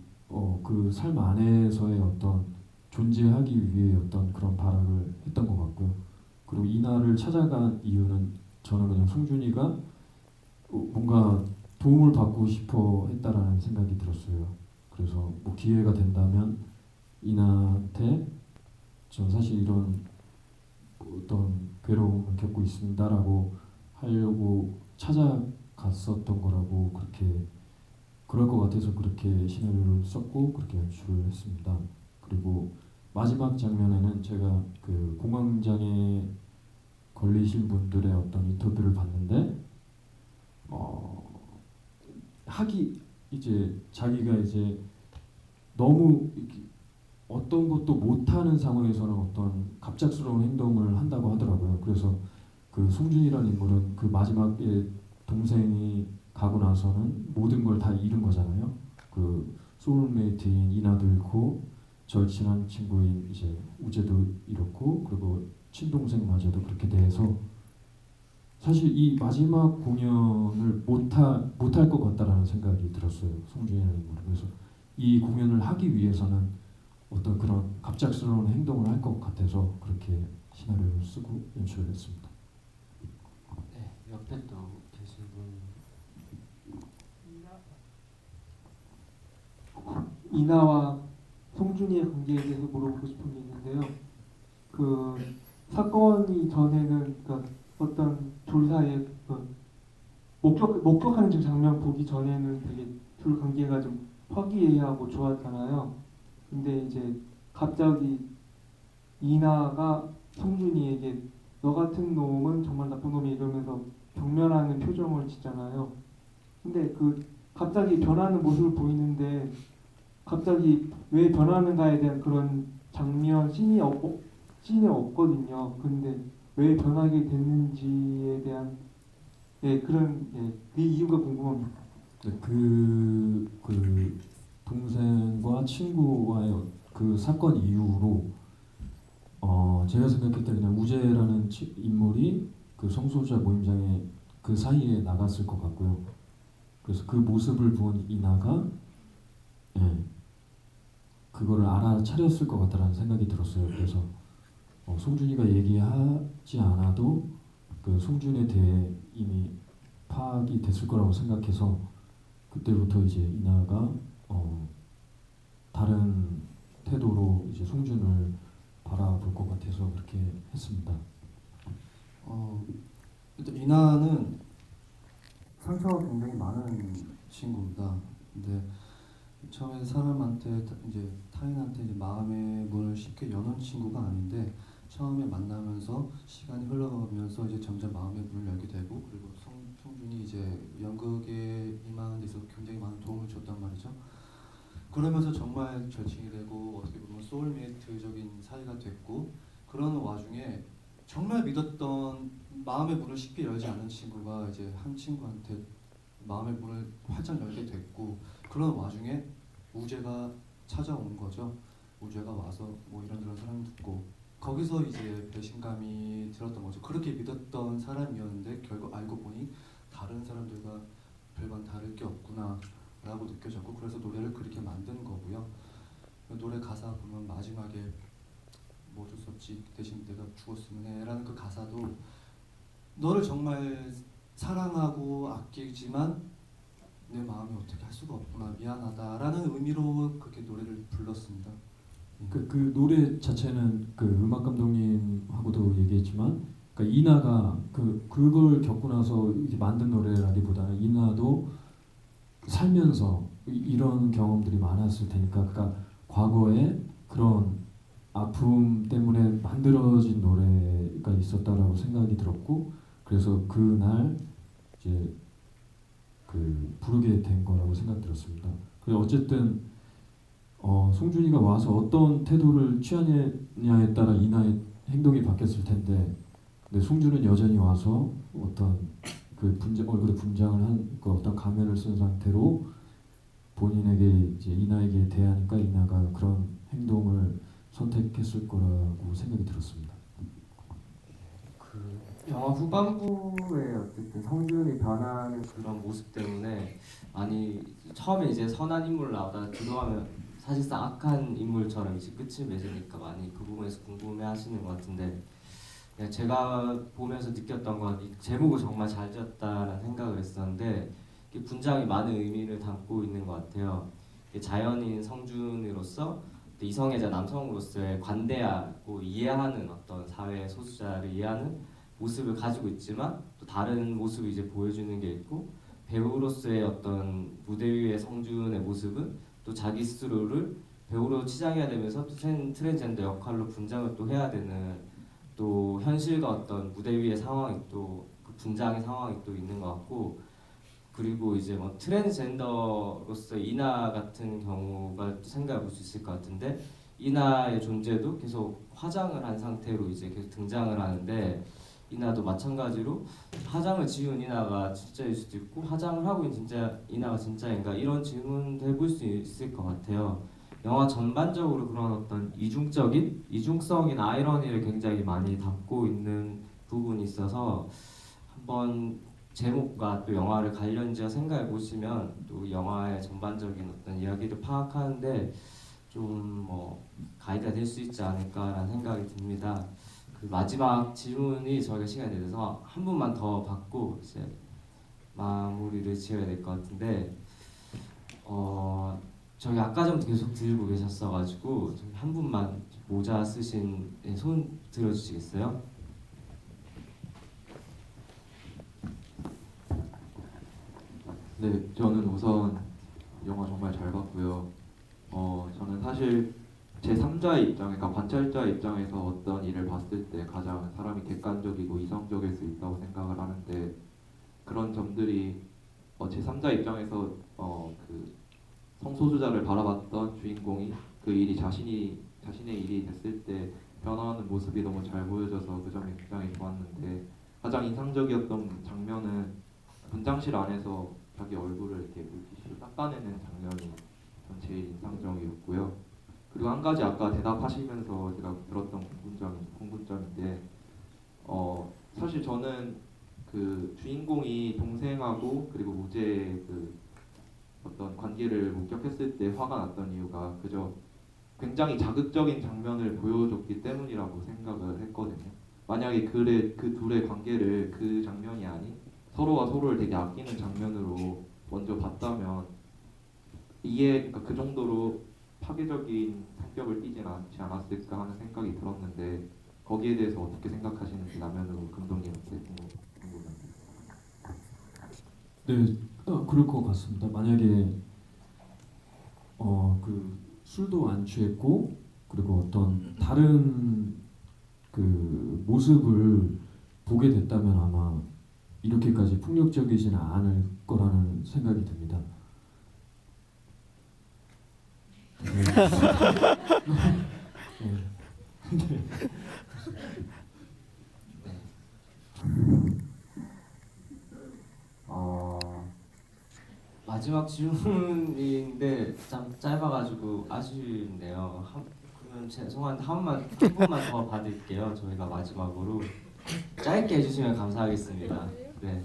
그 삶 안에서의 어떤 존재하기 위해 어떤 그런 발악을 했던 것 같고요. 그리고 이나를 찾아간 이유는 저는 그냥 송준이가 뭔가 도움을 받고 싶어 했다라는 생각이 들었어요. 그래서 뭐 기회가 된다면 이나한테 전 사실 이런 어떤 괴로움을 겪고 있습니다라고 하려고 찾아갔었던 거라고 그럴 것 같아서 그렇게 시나리오를 썼고 그렇게 연출을 했습니다. 그리고 마지막 장면에는 제가 그 공황장애 걸리신 분들의 어떤 인터뷰를 봤는데 자기가 이제 너무 어떤 것도 못하는 상황에서는 어떤 갑작스러운 행동을 한다고 하더라고요. 그래서 그 송준이라는 인물은 그 마지막에 동생이 가고 나서는 모든 걸 다 잃은 거잖아요. 그 소울메이트인 이나도 잃고 절친한 친구인 이제 우재도 잃었고 그리고 친동생마저도 그렇게 돼서 사실 이 마지막 공연을 못할 것 같다라는 생각이 들었어요. 송준이라는 인물은. 그래서 이 공연을 하기 위해서는 어떤 그런 갑작스러운 행동을 할 것 같아서 그렇게 시나리오를 쓰고 연출을 했습니다. 네, 옆에 또 계신 분. 이나와 송준이의 관계에 대해서 물어보고 싶은 게 있는데요. 그 사건이 전에는 그러니까 어떤 졸사에 목격하는 지금 장면 보기 전에는 되게 둘 관계가 좀 화기애애하고 좋았잖아요. 근데 이제 갑자기 이나가 송준이에게 너 같은 놈은 정말 나쁜 놈이 이러면서 경멸하는 표정을 짓잖아요. 근데 그 갑자기 변하는 모습을 보이는데 갑자기 왜 변하는가에 대한 그런 장면 씬이 없거든요. 근데 왜 변하게 됐는지에 대한 예, 그런 그 이유가 궁금합니다. 네, 그 동생과 친구와의 그 사건 이후로 제가 생각할 때 그냥 우재라는 인물이 그 성소수자 모임장에 그 사이에 나갔을 것 같고요. 그래서 그 모습을 본 이나가 그거를 알아차렸을 것 같다라는 생각이 들었어요. 그래서 송준이가 얘기하지 않아도 그 송준에 대해 이미 파악이 됐을 거라고 생각해서 그때부터 이제 이나가 다른 태도로 이제 송준을 바라볼 것 같아서 그렇게 했습니다. 일단 이나는 상처가 굉장히 많은 친구입니다. 근데 처음에 사람한테 이제 타인한테 이제 마음의 문을 쉽게 여는 친구가 아닌데 처음에 만나면서 시간이 흘러가면서 이제 점점 마음의 문을 열게 되고 그리고 송준이 이제 연극에 임하는 데서 굉장히 많은 도움을 줬단 말이죠. 그러면서 정말 절친이 되고 어떻게 보면 소울메이트적인 사이가 됐고 그런 와중에 정말 믿었던 마음의 문을 쉽게 열지 않는 친구가 이제 한 친구한테 마음의 문을 활짝 열게 됐고 그런 와중에 우재가 찾아온 거죠. 우재가 와서 뭐 이런저런 사람 듣고 거기서 이제 배신감이 들었던 거죠. 그렇게 믿었던 사람이었는데 결국 알고 보니 다른 사람들과 별반 다를 게 없구나 라고 느껴졌고 그래서 노래를 그렇게 만든 거고요. 노래 가사 보면 마지막에 뭐 어쩔 수 없지 대신 내가 죽었으면 해라는 그 가사도 너를 정말 사랑하고 아끼지만 내 마음이 어떻게 할 수가 없구나 미안하다라는 의미로 그렇게 노래를 불렀습니다. 그 노래 자체는 그 음악 감독님하고도 얘기했지만 그러니까 이나가 그걸 겪고 나서 이렇게 만든 노래라기보다는 이나도 살면서 이런 경험들이 많았을 테니까 그러니까 과거에 그런 아픔 때문에 만들어진 노래가 있었다라고 생각이 들었고 그래서 그날 이제 그 부르게 된 거라고 생각 들었습니다. 그래서 어쨌든 송준이가 와서 어떤 태도를 취하느냐에 따라 이나의 행동이 바뀌었을 텐데 근데 송준은 여전히 와서 어떤 그 얼굴에 분장을 한 그 어떤 가면을 쓴 상태로 본인에게 이제 이나에게 대하니까 이나가 그런 행동을 선택했을 거라고 생각이 들었습니다. 그 영화 후반부에 어쨌든 성준이 변하는 그런 모습 때문에 많이 처음에 이제 선한 인물로 나오다가 들어가면 사실상 악한 인물처럼 이제 끝을 맺으니까 많이 그 부분에서 궁금해하시는 것 같은데 그냥 제가 보면서 느꼈던 건 이 제목을 정말 잘 지었다라는 생각을 했었는데 분장이 많은 의미를 담고 있는 것 같아요. 자연인 성준으로서 이성애자 남성으로서의 관대하고 이해하는 어떤 사회 소수자를 이해하는 모습을 가지고 있지만 또 다른 모습을 이제 보여주는 게 있고 배우로서의 어떤 무대 위의 성준의 모습은 또 자기 스스로를 배우로 치장해야 되면서 또 트랜스젠더 역할로 분장을 또 해야 되는 또 현실과 어떤 무대 위의 상황이 또 그 분장의 상황이 또 있는 것 같고 그리고 이제 뭐 트랜스젠더로서 이나 같은 경우가 생각해 볼 수 있을 것 같은데 이나의 존재도 계속 화장을 한 상태로 이제 계속 등장을 하는데 이나도 마찬가지로 화장을 지운 이나가 진짜일 수도 있고 화장을 하고 있는 진짜 이나가 진짜인가 이런 질문도 해볼 수 있을 것 같아요. 영화 전반적으로 그런 어떤 이중성이나 아이러니를 굉장히 많이 담고 있는 부분이 있어서 한번 제목과 또 영화를 관련지어 생각해 보시면 또 영화의 전반적인 어떤 이야기를 파악하는데 좀 뭐 가이드가 될 수 있지 않을까라는 생각이 듭니다. 그 마지막 질문이 저희가 시간이 돼서 한 분만 더 받고 이제 마무리를 지어야 될 것 같은데 저희 아까 전부터 계속 들고 계셨어가지고 저희 한 분만 모자 쓰신 손 들어주시겠어요? 네, 저는 우선 영화 정말 잘 봤고요. 저는 사실 제 3자의 입장에, 그러니까 관찰자의 입장에서 어떤 일을 봤을 때 가장 사람이 객관적이고 이성적일 수 있다고 생각을 하는데 그런 점들이 제 3자 입장에서 그 성소수자를 바라봤던 주인공이 그 일이 자신의 일이 됐을 때 변화하는 모습이 너무 잘 보여져서 그 점이 굉장히 좋았는데 가장 인상적이었던 장면은 분장실 안에서 자기 얼굴을 이렇게 물티슈로 닦아내는 장면이 전 제일 인상적이었고요. 그리고 한 가지 아까 대답하시면서 제가 들었던 궁금점인데 사실 저는 그 주인공이 동생하고 그리고 우재의 그 어떤 관계를 목격했을 때 화가 났던 이유가 그저 굉장히 자극적인 장면을 보여줬기 때문이라고 생각을 했거든요. 만약에 그 둘의 관계를 그 장면이 아닌 서로가 서로를 되게 아끼는 장면으로 먼저 봤다면 그러니까 그 정도로 파괴적인 성격을 띠진 않지 않았을까 하는 생각이 들었는데 거기에 대해서 어떻게 생각하시는지 라면으로 감독님한테 궁금합니다. 네, 그럴 것 같습니다. 만약에 그 술도 안 취했고 그리고 어떤 다른 그 모습을 보게 됐다면 아마 이렇게까지 폭력적이지는 않을 거라는 생각이 듭니다. 마지막 질문인데 참 짧아가지고 아쉽네요. 그러면 죄송한데 한 번만 더 받을게요. 저희가 마지막으로 짧게 해주시면 감사하겠습니다. 네.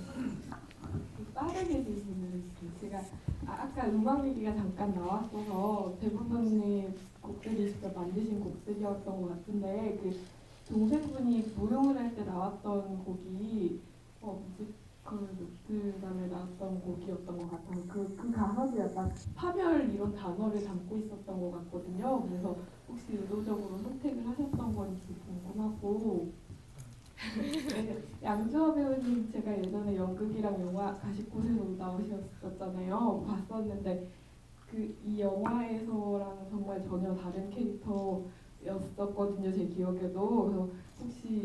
빠르게 질문을 제가 아까 음악 얘기가 잠깐 나왔어서 대부분의 곡들이 직접 만드신 곡들이었던 것 같은데 그 동생분이 무용을 할 때 나왔던 곡이 뮤지컬 노트담에 나왔던 곡이었던 것 같아요. 그 가사도 약간 파멸 이런 단어를 담고 있었던 것 같거든요. 그래서 혹시 의도적으로 선택을 하셨던 건지 궁금하고 양주호 배우님 제가 예전에 연극이랑 영화 가십곳에서 나오셨었잖아요. 봤었는데 이 영화에서랑 정말 전혀 다른 캐릭터였었거든요. 제 기억에도. 그래서 혹시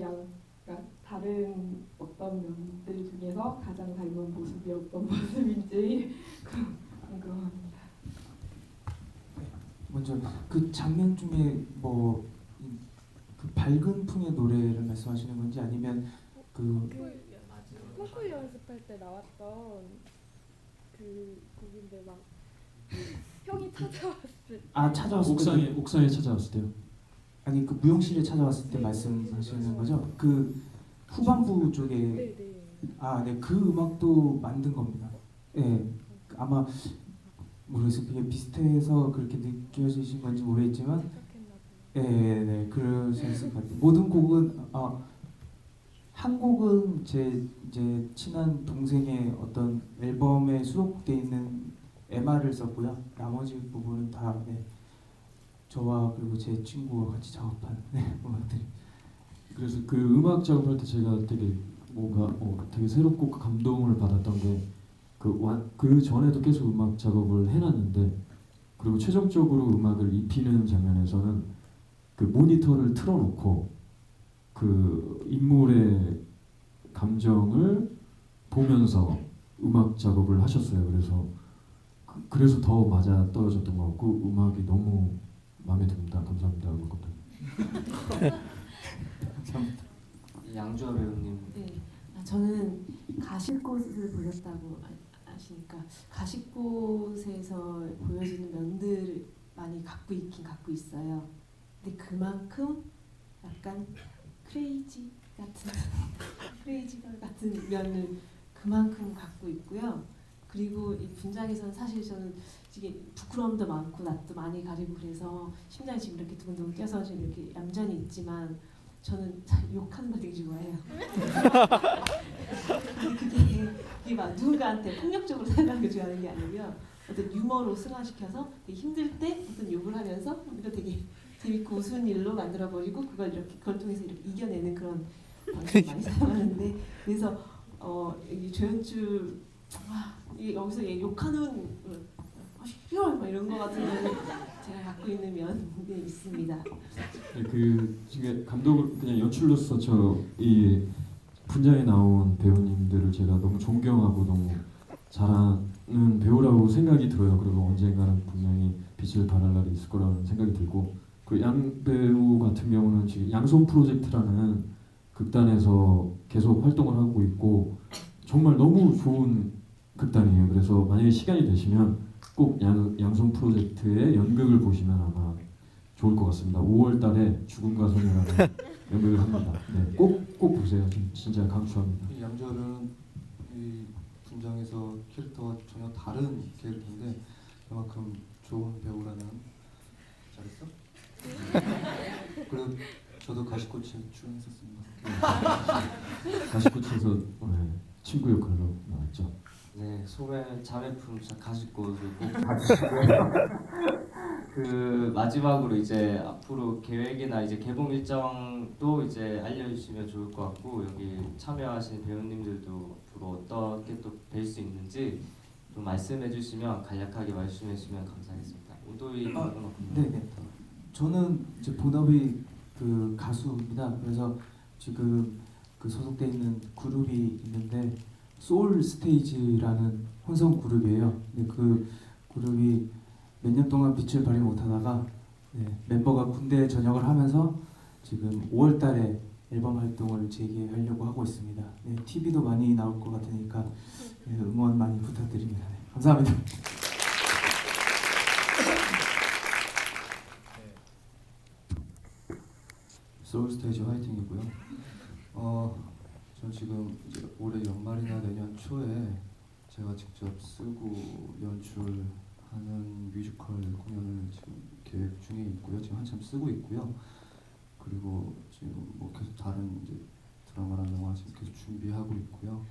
그러니까 다른 어떤 면들 중에서 가장 닮은 모습이 어떤 모습인지 궁금합니다. 먼저 그 장면 중에 뭐 그 밝은 풍의 노래를 말씀하시는 건지 아니면 콩쿨 연습할 때 나왔던 그 곡인데 막 형이 찾아왔을 때 옥상에 찾아왔을 때요. 아니 그 무용실에 찾아왔을 때 말씀하시는 거죠? 그 후반부 쪽에 네네. 네, 그 음악도 만든 겁니다. 예, 아마 모르겠어요. 그게 비슷해서 그렇게 느껴지신 건지 모르겠지만, 네, 그러셨을 것 같아요. 모든 곡은 한 곡은 제 이제 친한 동생의 어떤 앨범에 수록돼 있는 MR을 썼고요. 나머지 부분은 다 저와 그리고 제 친구와 같이 작업한 음악들이. 그래서 그 음악 작업할 때 제가 되게 뭔가 되게 새롭고 감동을 받았던 게 그 전에도 계속 음악 작업을 해놨는데 그리고 최종적으로 음악을 입히는 장면에서는 그 모니터를 틀어놓고 그 인물의 감정을 보면서 음악 작업을 하셨어요. 그래서 더 맞아 떨어졌던 것 같고 음악이 너무 마음에 듭니다. 감사합니다, 음악 감독님. 감사합니다. 양주호 배우님. 네, 저는 가십곳을 보셨다고 하시니까 가십곳에서 보여지는 면들을 많이 갖고 있긴 갖고 있어요. 근데 그만큼 약간 크레이지 걸 같은 면을 그만큼 갖고 있고요. 그리고 이 분장에서는 사실 저는 이게 부끄러움도 많고 낯도 많이 가리고 그래서 심장이 지금 이렇게 두근두근 뛰어서 지금 이렇게 얌전히 있지만 저는 욕하는 거 되게 좋아해요. 그게 막 누군가한테 폭력적으로 생각하는 게 좋아하는 게 아니고요. 어떤 유머로 승화시켜서 되게 힘들 때 어떤 욕을 하면서 이거 되게 재밌고 우스운 일로 만들어버리고 그걸 통해서 이렇게 이겨내는 그런 방식을 많이 사용하는데 그래서 이 조연출 여기서 욕하는 싫어 막 이런 거 같은 거는 제가 갖고 있는 면이 있습니다. 지금 감독을 그냥 연출로서 이 분장에 나온 배우님들을 제가 너무 존경하고 너무 잘하는 배우라고 생각이 들어요. 그리고 언젠가는 분명히 빛을 발할 날이 있을 거라는 생각이 들고 그 양 배우 같은 경우는 지금 양손 프로젝트라는 극단에서 계속 활동을 하고 있고 정말 너무 좋은 극단이에요. 그래서 만약에 시간이 되시면 꼭 양손 프로젝트의 연극을 보시면 아마 좋을 것 같습니다. 5월달에 죽음과 소녀라는 연극을 합니다. 네, 꼭 보세요. 진짜 강추합니다. 이 양조는 이 분장에서 캐릭터와 전혀 다른 캐릭터인데 그만큼 좋은 배우라는. 잘했어? 그리고 저도 가시꽃에 출연했었습니다. 가시꽃에서 친구 역할로 나왔죠. 네, 소매 자매품 가시꽃을 꼭 봐주시고요. 그 마지막으로 이제 앞으로 계획이나 이제 개봉 일정도 이제 알려주시면 좋을 것 같고, 여기 참여하신 배우님들도 앞으로 어떻게 또 뵐 수 있는지 좀 말씀해주시면, 간략하게 말씀해주시면 감사하겠습니다. 오도희 감독은 네. 저는 이제 본업이 그 가수입니다. 그래서 지금 그 소속돼 있는 그룹이 있는데 소울 스테이지라는 혼성 그룹이에요. 근데 그 그룹이 몇 년 동안 빛을 발휘 못하다가 멤버가 군대 전역을 하면서 지금 5월달에 앨범 활동을 재개하려고 하고 있습니다. 네, TV도 많이 나올 것 같으니까 응원 많이 부탁드립니다. 네, 감사합니다. 소울 스테이지 화이팅이고요. 전 지금 이제 올해 연말이나 내년 초에 제가 직접 쓰고 연출하는 뮤지컬 공연을 지금 계획 중에 있고요. 지금 한참 쓰고 있고요. 그리고 지금 뭐 계속 다른 이제 드라마나 영화 지금 계속 준비하고 있고요.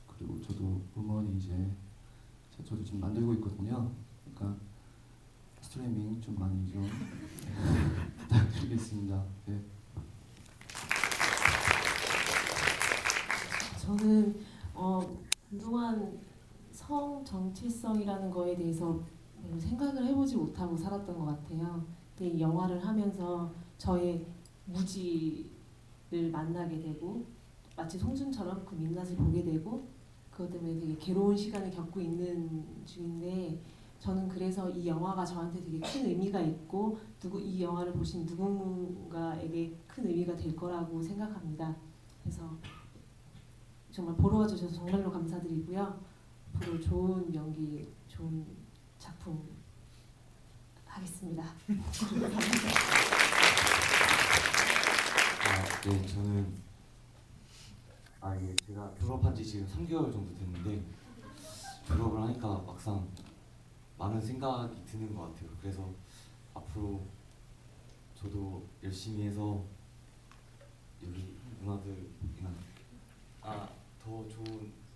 그리고 저도 음원이 이제 저도 지금 만들고 있거든요. 그러니까 스트리밍 좀 많이 좀 부탁드리겠습니다. 네. 저는 그동안 성 정체성이라는 거에 대해서 생각을 해보지 못하고 살았던 것 같아요. 근데 이 영화를 하면서 저의 무지를 만나게 되고, 마치 송준처럼 그 민낯을 보게 되고, 그것 때문에 되게 괴로운 시간을 겪고 있는 중인데, 저는 그래서 이 영화가 저한테 되게 큰 의미가 있고, 이 영화를 보신 누군가에게 큰 의미가 될 거라고 생각합니다. 그래서 정말 보러 와주셔서 정말로 감사드리고요. 앞으로 좋은 연기, 좋은 작품 하겠습니다. 네, 저는 제가 졸업한 지 지금 3개월 정도 됐는데, 졸업을 하니까 막상 많은 생각이 드는 것 같아요. 그래서 앞으로 저도 열심히 해서 여기 누나들이랑 더 좋은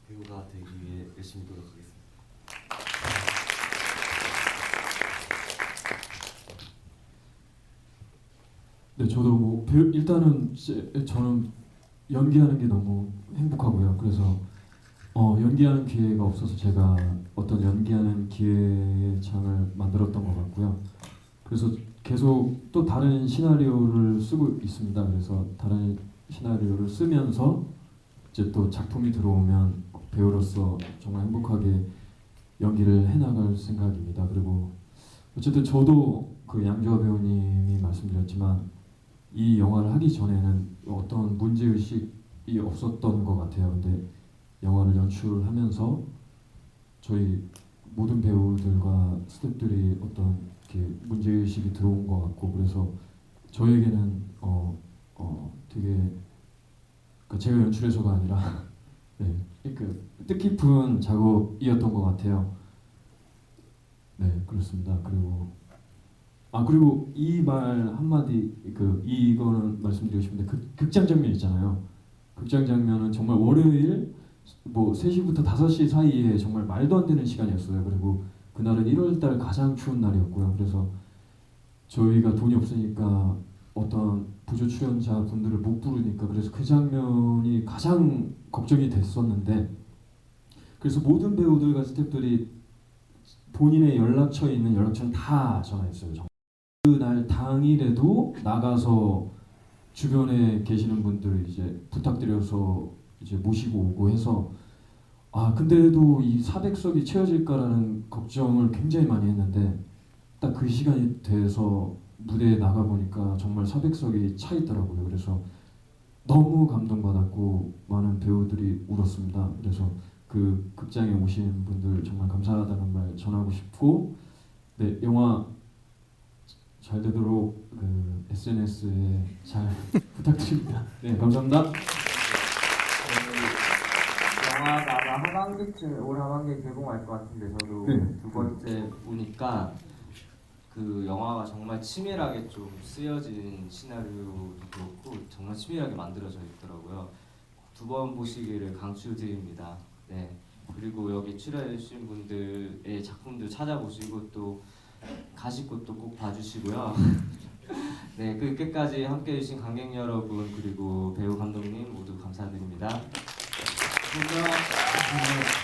배우가 되기 위해 열심히 노력하겠습니다. 네, 저도 뭐 일단은 저는 연기하는 게 너무 행복하고요. 그래서 연기하는 기회가 없어서 제가 어떤 연기하는 기회장을 만들었던 것 같고요. 그래서 계속 또 다른 시나리오를 쓰고 있습니다. 그래서 다른 시나리오를 쓰면서 이제 또 작품이 들어오면 배우로서 정말 행복하게 연기를 해나갈 생각입니다. 그리고 어쨌든 저도 그 양조아 배우님이 말씀드렸지만 이 영화를 하기 전에는 어떤 문제의식이 없었던 것 같아요. 근데 영화를 연출하면서 저희 모든 배우들과 스태프들이 어떤 이렇게 문제의식이 들어온 것 같고, 그래서 저에게는 되게 그러니까 제가 연출해서가 아니라 그 뜻깊은 작업이었던 것 같아요. 네, 그렇습니다. 그리고 이 말 한마디 이거는 말씀드리고 싶은데, 극장 장면 있잖아요. 극장 장면은 정말 월요일 뭐 3시부터 5시 사이에 정말 말도 안 되는 시간이었어요. 그리고 그날은 1월달 가장 추운 날이었고요. 그래서 저희가 돈이 없으니까 어떤 부조 출연자 분들을 못 부르니까, 그래서 그 장면이 가장 걱정이 됐었는데, 그래서 모든 배우들과 스태프들이 본인의 연락처에 있는 연락처는 다 전화했어요. 그날 당일에도 나가서 주변에 계시는 분들 이제 부탁드려서 이제 모시고 오고 해서, 근데도 이 400석이 채워질까라는 걱정을 굉장히 많이 했는데, 딱 그 시간이 돼서 무대에 나가 보니까 정말 400석이 차 있더라고요. 그래서 너무 감동받았고 많은 배우들이 울었습니다. 그래서 그 극장에 오신 분들 정말 감사하다는 말 전하고 싶고, 네, 영화 잘 되도록 그 SNS에 잘 부탁드립니다. 네, 감사합니다. 영화가 아마 하반기쯤 올 하반기에 개봉할 것 같은데 저도 네. 두 번째 보니까 그 영화가 정말 치밀하게 좀 쓰여진 시나리오도 그렇고 정말 치밀하게 만들어져 있더라고요. 두 번 보시기를 강추드립니다. 네. 그리고 여기 출연해주신 분들의 작품도 찾아보시고 또 가실 곳도 꼭 봐주시고요. 네, 그 끝까지 함께해주신 관객 여러분 그리고 배우 감독님 모두 감사드립니다. 감사합니다.